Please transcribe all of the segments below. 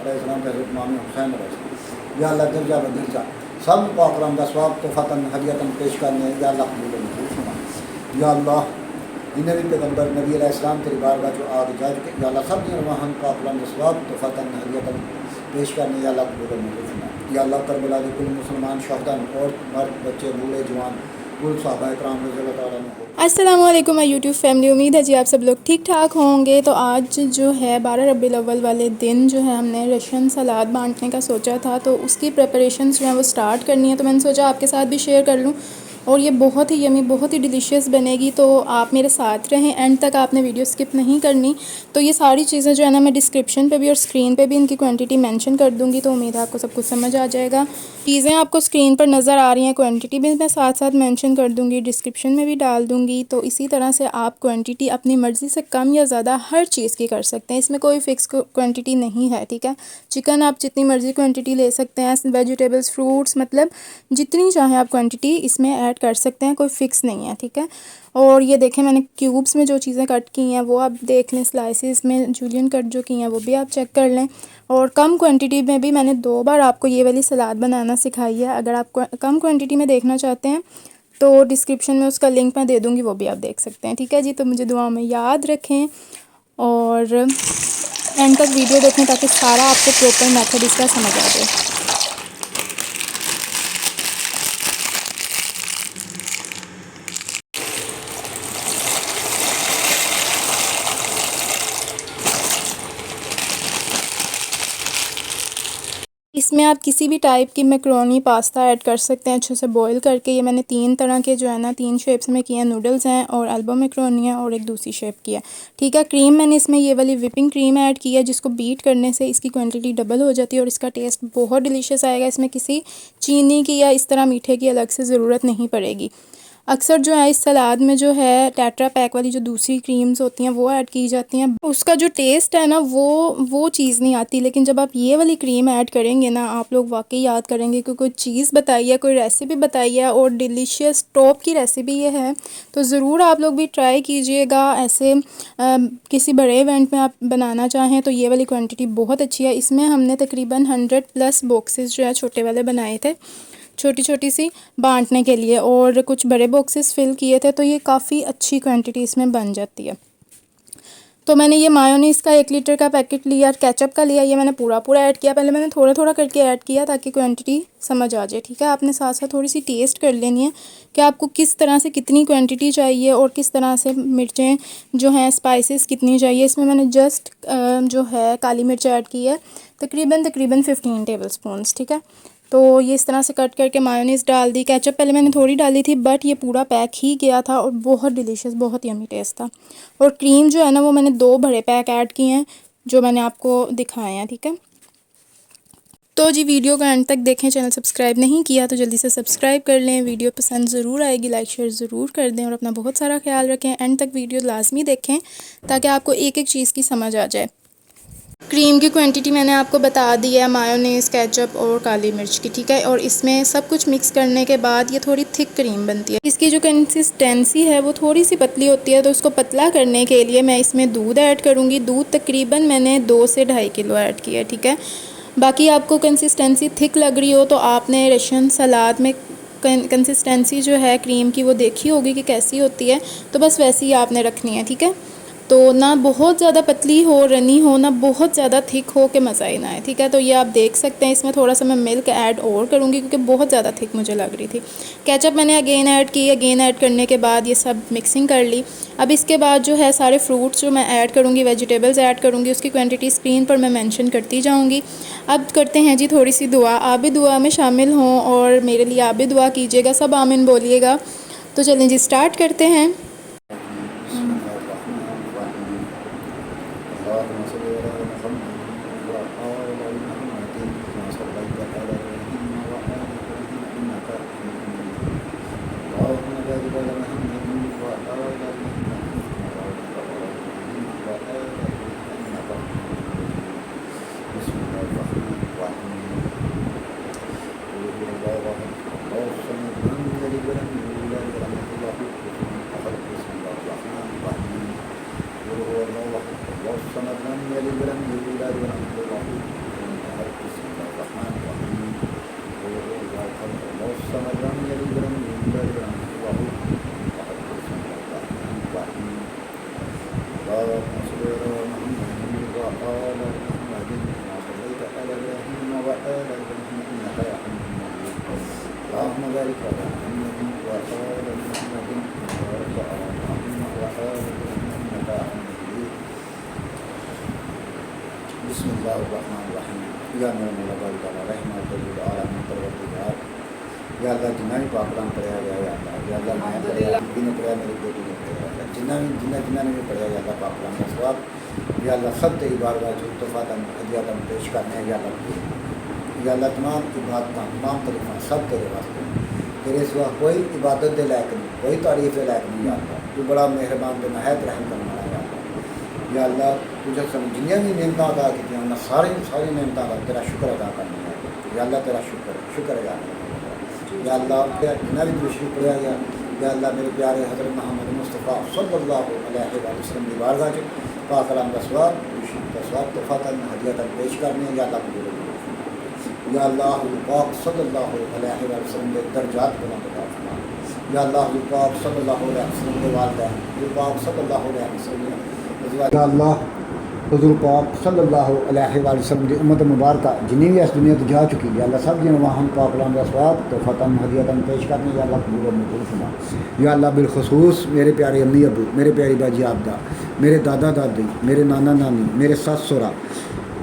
علیہ السلام کے حضرت امام حسین علیہ السلام، یا اللہ درجہ بدرجہ سب کو اکرم دا ثواب تو فتن ہدیتاً پیش کرنے، یا اللہ قبول و منظور فرما، یا اللہ جنہیں بھی پیغمبر نبی علیہ السلام تیری بارگاہ جو آگ جا چکے، یا اللہ سب دین رواہن کو اکرم دا ثواب تو فتن ہدیتاً پیش کرنے، یا اللہ قبول و منظور فرما، یا اللہ کربلا کے کل مسلمان شہداء، عورت مرد بچے بوڑھے جوان کل صحابہ کرام رضی اللہ تعالیٰ عنہ۔ السلام علیکم مائی یوٹیوب فیملی، امید ہے جی آپ سب لوگ ٹھیک ٹھاک ہوں گے۔ تو آج جو ہے 12 ربیع الاول والے دن جو ہے ہم نے رشن سلاد بانٹنے کا سوچا تھا، تو اس کی پریپریشنز جو ہیں وہ سٹارٹ کرنی ہے، تو میں نے سوچا آپ کے ساتھ بھی شیئر کر لوں، اور یہ بہت ہی یمی بہت ہی ڈیلیشیس بنے گی، تو آپ میرے ساتھ رہیں، اینڈ تک آپ نے ویڈیو سکپ نہیں کرنی۔ تو یہ ساری چیزیں جو ہے نا میں ڈسکرپشن پہ بھی اور اسکرین پہ بھی ان کی کوانٹٹی مینشن کر دوں گی، تو امید ہے آپ کو سب کچھ سمجھ آ جائے گا۔ چیزیں آپ کو اسکرین پر نظر آ رہی ہیں، کوانٹٹی بھی میں ساتھ ساتھ مینشن کر دوں گی، ڈسکرپشن میں بھی ڈال دوں گی، تو اسی طرح سے آپ کوانٹٹی اپنی مرضی سے کم یا زیادہ ہر چیز کی کر سکتے ہیں، اس میں کوئی فکس کوانٹٹی نہیں ہے، ٹھیک ہے۔ چکن آپ جتنی مرضی کوانٹٹی لے سکتے ہیں، ویجیٹیبلز فروٹس مطلب جتنی چاہیں آپ کوانٹٹی اس میں ایڈ کر سکتے ہیں، کوئی فکس نہیں ہے، ٹھیک ہے۔ اور یہ دیکھیں میں نے کیوبس میں جو چیزیں کٹ کی ہیں وہ آپ دیکھ لیں، سلائسز میں جولین کٹ جو کی ہیں وہ بھی آپ چیک کر لیں، اور کم کوانٹٹی میں بھی میں نے 2 بار آپ کو یہ والی سلاد بنانا سکھائی ہے۔ اگر آپ کم کوانٹٹی میں دیکھنا چاہتے ہیں تو ڈسکرپشن میں اس کا لنک میں دے دوں گی، وہ بھی آپ دیکھ سکتے ہیں، ٹھیک ہے جی۔ تو مجھے دعاؤں میں یاد رکھیں اور اینڈ تک ویڈیو دیکھیں تاکہ سارا آپ کو پروپر میتھڈ اس کا سمجھ آ جائے۔ اس میں آپ کسی بھی ٹائپ کی میکرونی پاستا ایڈ کر سکتے ہیں اچھے سے بوائل کر کے۔ یہ میں نے 3 طرح کے جو ہے نا 3 شیپس میں کیے ہیں، نوڈلز ہیں اور البو میکرونی ہے اور ایک دوسری شیپ کی ہے، ٹھیک ہے۔ کریم میں نے اس میں یہ والی وپنگ کریم ایڈ کی ہے، جس کو بیٹ کرنے سے اس کی کوانٹٹی ڈبل ہو جاتی ہے اور اس کا ٹیسٹ بہت ڈیلیشیس آئے گا۔ اس میں کسی چینی کی یا اس طرح میٹھے کی الگ سے ضرورت نہیں پڑے گی۔ اکثر جو ہے اس سلاد میں جو ہے ٹیٹرا پیک والی جو دوسری کریمز ہوتی ہیں وہ ایڈ کی جاتی ہیں، اس کا جو ٹیسٹ ہے نا وہ چیز نہیں آتی، لیکن جب آپ یہ والی کریم ایڈ کریں گے نا آپ لوگ واقعی یاد کریں گے کہ کوئی چیز بتائی ہے، کوئی ریسیپی بتائی ہے اور ڈیلیشیس ٹاپ کی ریسیپی یہ ہے، تو ضرور آپ لوگ بھی ٹرائی کیجئے گا۔ ایسے کسی بڑے ایونٹ میں آپ بنانا چاہیں تو یہ والی کوانٹٹی بہت اچھی ہے۔ اس میں ہم نے تقریباً 100+ باکسز جو ہے چھوٹے والے بنائے تھے، چھوٹی چھوٹی سی بانٹنے کے لیے، اور کچھ بڑے باکسز فل کیے تھے، تو یہ کافی اچھی کوانٹٹی اس میں بن جاتی ہے۔ تو میں نے یہ مایونیز کا 1 لیٹر کا پیکٹ لیا، کیچپ کا لیا، یہ میں نے پورا ایڈ کیا، پہلے میں نے تھوڑا تھوڑا کر کے ایڈ کیا تاکہ کوانٹٹی سمجھ آ جائے، ٹھیک ہے۔ آپ نے ساتھ ساتھ تھوڑی سی ٹیسٹ کر لینی ہے کہ آپ کو کس طرح سے کتنی کوانٹٹی چاہیے اور کس طرح سے مرچیں جو ہیں اسپائسز کتنی چاہیے۔ اس میں نے جسٹ جو ہے کالی مرچ ایڈ کی ہے، تقریباً 15 ٹیبل اسپونس، ٹھیک ہے۔ تو یہ اس طرح سے کٹ کر کے مایونیز ڈال دی، کیچپ پہلے میں نے تھوڑی ڈالی تھی بٹ یہ پورا پیک ہی گیا تھا اور بہت ڈیلیشیس، بہت یمی ٹیسٹ تھا۔ اور کریم جو ہے نا وہ میں نے 2 بڑے پیک ایڈ کیے ہیں جو میں نے آپ کو دکھائے ہیں، ٹھیک ہے۔ تو جی ویڈیو کا اینڈ تک دیکھیں، چینل سبسکرائب نہیں کیا تو جلدی سے سبسکرائب کر لیں، ویڈیو پسند ضرور آئے گی، لائک شیئر ضرور کر دیں اور اپنا بہت سارا خیال رکھیں، اینڈ تک ویڈیو لازمی دیکھیں تاکہ آپ کو ایک ایک چیز کی سمجھ آ جائے۔ کریم کی کوانٹٹی میں نے آپ کو بتا دی ہے، مایونیز، کیچپ اور کالی مرچ کی، ٹھیک ہے۔ اور اس میں سب کچھ مکس کرنے کے بعد یہ تھوڑی تھک کریم بنتی ہے، اس کی جو کنسسٹینسی ہے وہ تھوڑی سی پتلی ہوتی ہے، تو اس کو پتلا کرنے کے لیے میں اس میں دودھ ایڈ کروں گی۔ دودھ تقریباً میں نے 2 سے 2.5 کلو ایڈ کیا ہے، ٹھیک ہے۔ باقی آپ کو کنسسٹینسی تھک لگ رہی ہو تو آپ نے رشن سلاد میں کنسسٹینسی جو ہے کریم کی وہ دیکھی ہوگی کہ کیسی ہوتی ہے، تو بس ویسی ہی آپ نے رکھنی ہے، ٹھیک ہے۔ تو نہ بہت زیادہ پتلی ہو، رنی ہو، نہ بہت زیادہ تھک ہو کہ مزہ ہی نہ آئے، ٹھیک ہے۔ تو یہ آپ دیکھ سکتے ہیں، اس میں تھوڑا سا میں ملک ایڈ اور کروں گی کیونکہ بہت زیادہ تھک مجھے لگ رہی تھی۔ کیچپ میں نے اگین ایڈ کی، اگین ایڈ کرنے کے بعد یہ سب مکسنگ کر لی۔ اب اس کے بعد جو ہے سارے فروٹس جو میں ایڈ کروں گی، ویجیٹیبلز ایڈ کروں گی، اس کی کوانٹٹی اسکرین پر میں مینشن کرتی جاؤں گی۔ اب کرتے ہیں جی تھوڑی سی دعا، آپ بھی دعا میں شامل ہوں اور میرے لیے آپ بھی دعا کیجیے گا، سب آمین بولیے گا۔ تو چلیں جی سٹارٹ کرتے ہیں۔ بسم اللہ الرحمن الرحیم، اللہم صلی علی محمد وعلی آل محمد کما صلیت علی ابراہیم وعلی آل ابراہیم انک حمید مجید، اللہم بارک علی محمد وعلی آل محمد کما بارکت علی ابراہیم وعلی آل ابراہیم انک حمید مجید۔ بسم اللہ الرحمن الرحیم، قل هو اللہ احد اللہ الصمد لم یلد ولم یولد ولم یکن له کفوا احد۔ بسم اللہ الرحمن الرحیم، قل هو اللہ احد اللہ الصمد لم یلد ولم یولد ولم یکن له کفوا وبارك على محمد وآل محمد وبارك على محمد وآل محمد آمين. بسم اللہ الرحمن الرحیم. یا میرے مولا باری تعالیٰ رحمت للعالمین پروردگار، یا اللہ جنہ بھی پاکلام پڑھیا گیا یا اللہ میں پڑھیا، بیٹی نے پڑھیا، میری بیٹی نے پڑھیا، جنہ نے بھی پڑھیا یا اللہ پاکلام کا ثواب یا اللہ سب تیری بارگاہ جو تحفہ ہدیات پیش کرنے ہیں یا اللہ تمام عبادتیں تمام طریقہ سب تیرے واسطے، تیرے سوا کوئی عبادت دے لائق نہیں، کوئی تعریف دے لائق نہیں یا اللہ. تو بڑا مہربان تو نہایت رحم کرنے والا یا اللہ. تجھے جنیاں بھی نعمتیں عطا کی ہیں ساری نعمتیں کا تیرا شکر ادا کرنا ہے یا اللہ. تیرا شکر ہے یا اللہ. جتنا بھی دوسری پڑھا گیا یا اللہ میرے پیارے حضرت محمد مصطفیٰ صلی اللہ علیہ وسلم کی بارگاہ پاک کلام کا ثواب تحفہ ہدیات پیش کرنے یا اللہ قبول یا اللہ. پاک صلی اللہ علیہ وسلم کے درجات بلند فرما یا اللہ. پاک صلی اللہ علیہ وسلم کے والدین، پاک صلی اللہ علیہ وسلم یا اللہ. حضور پاک صلی اللہ علیہ وسلم کی امت مبارکہ جنہیں بھی اس دنیا تو جا چکی یا اللہ سب جن وہاں پاک کلام کا ثواب تحفہ ہدیات پیش کرنے یا اللہ قبول و منظور فرما یا اللہ. بالخصوص میرے پیارے امی ابو، میرے پیاری باجی آبدہ، میرے دادا دادی، میرے نانا نانی، میرے ساس سورا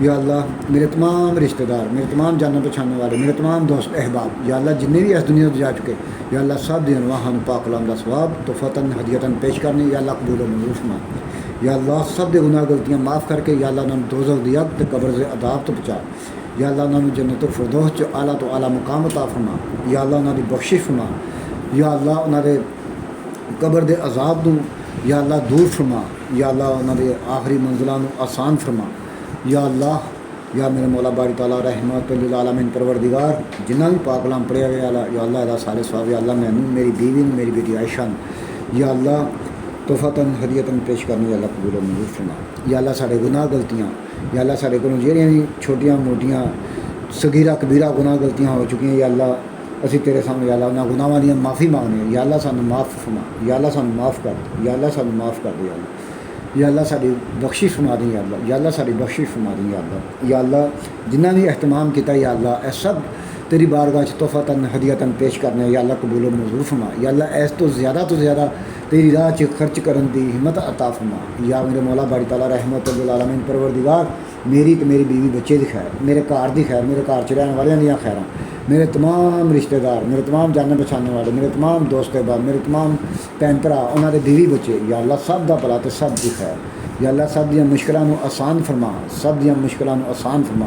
یا اللہ، میرے تمام رشتہ دار، میرے تمام جاننے پہچاننے والے، میرے تمام دوست احباب یا اللہ جتنے بھی اس دنیا سے جا چکے یا اللہ سب دن وہاں پاک کلام کا ثواب تحفہ ہدیات پیش کرنے یا اللہ قبول و منظور فرما یا اللہ. سب دے گناہ غلطیاں معاف کر کے یا اللہ انہوں دوزخ دی اگ تے قبر سے عذاب تو بچا یا اللہ. انہوں جنت الفردوس چ اعلیٰ تو اعلیٰ مقام عطا فرما یا اللہ. انہوں دی بخشش فرما یا اللہ. انہوں دے قبر دے عذاب تو یا اللہ دور فرما یا اللہ. انہوں دے آخری منزلاں آسان فرما یا اللہ. یا میرے مولا باری تعالیٰ رحمت للعالمین پروردگار جنہ بھی پاک کلام پڑھیا گیا یا اللہ دا سارے ثواب یا اللہ. میں میری بیوی میری بیٹی عائشہ یا اللہ تحفہ ہدیات پیش کرنے یا اللہ قبول و منظور فرما یا اللہ. سارے گناہ غلطیاں یا اللہ سارے کو جہاں بھی چھوٹیاں موٹیاں صغیرہ کبیرہ گناہ غلطیاں ہو چکی ہیں یا اللہ اسی تیرے سامنے یا اللہ انہاں گناہاں دی معافی مانگنے یا اللہ. سانو معاف فرما یا اللہ. سانو معاف کر دے یا اللہ. سانو معاف کر دے یا اللہ. یا اللہ ساری بخشش فرما دیں یا اللہ. یا اللہ ساری بخشش فرما دیں یا اللہ. یا اللہ جنہ بھی اہتمام کیتا یا اللہ اے سب تیری بارگاہ تحفہ ہدیات پیش کرنے یا اللہ قبول و منظور فرما یا اللہ. ایس تو زیادہ تیری راہ خرچ کرن دی ہمت عطا فرما یا میرے مولا باری تعالیٰ رحمت للعالمین پروردگار. میری تو میری بیوی بچے دی خیر، میرے گھر دی خیر، میرے گھر چ رہنے والوں دیا خیراں، میرے تمام رشتہ دار، میرے تمام جاننے پہچاننے والے، میرے تمام دوست احباب، میرے تمام بھن بھرا انہوں دے بیوی بچے یا اللہ سب دا بھلا تے سب دی خیر یا اللہ. سب دیاں مشکلاں نو آسان فرما، سب دیاں مشکلاں نو آسان فرما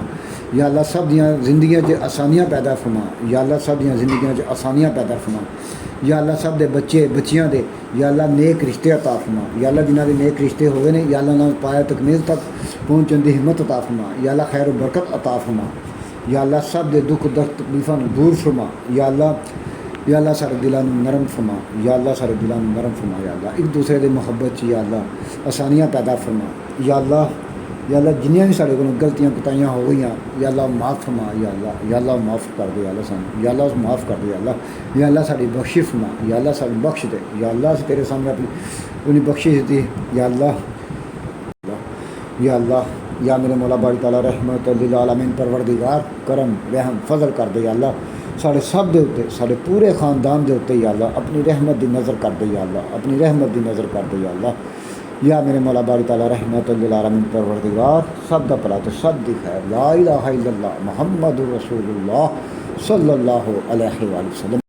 یا اللہ. سب دیاں زندگیاں چ آسانیاں پیدا فرما یا اللہ. سب دیاں زندگیاں چ آسانیاں پیدا فرما یا اللہ. سب دے بچے بچیاں دے یا اللہ نیک رشتے عطا فرما یا اللہ. جنہاں دے نیک رشتے ہوئے نے یا اللہ انہاں پایا تکمیل تک پہنچن دی ہمت عطا فرما یا اللہ. خیر و برکت عطا فرما یا اللہ. سب دے دکھ درد تکلیفاں دور فرما یا اللہ. یا اللہ سارے دلاں نرم فرما یا اللہ. سارے دلاں نرم فرما یا اللہ. ایک دوسرے دے محبت چ یا اللہ آسانیاں پیدا فرما یا اللہ. یا اللہ جنیاں بھی سارے کو غلطیاں کوتاہیاں ہو گئیاں یا اللہ معاف فرما یا اللہ. یا اللہ معاف کر دے یا اللہ سانو یا اللہ معاف کر دے یا اللہ. یا اللہ ساری بخشش فرما یا اللہ. ساری بخش دے یا اللہ. تیرے سامنے اپنی بخشش دی یا اللہ. یا اللہ. یا میرے مولا باری تعالیٰ رحمت للعالمین پروردگار کرم رحم فضل کر دے یا اللہ. سارے سب دے اوتے سارے پورے خاندان دے اوتے یا اللہ اپنی رحمت دی نظر کر دے یا اللہ. اپنی رحمت دی نظر کر دے یا اللہ. یا میرے مولا باری تعالیٰ رحمت للعالمین پروردگار سب دا بھلا تے سب دی خیر. لا الہ الا اللہ محمد رسول اللہ صلی اللہ علیہ وسلم.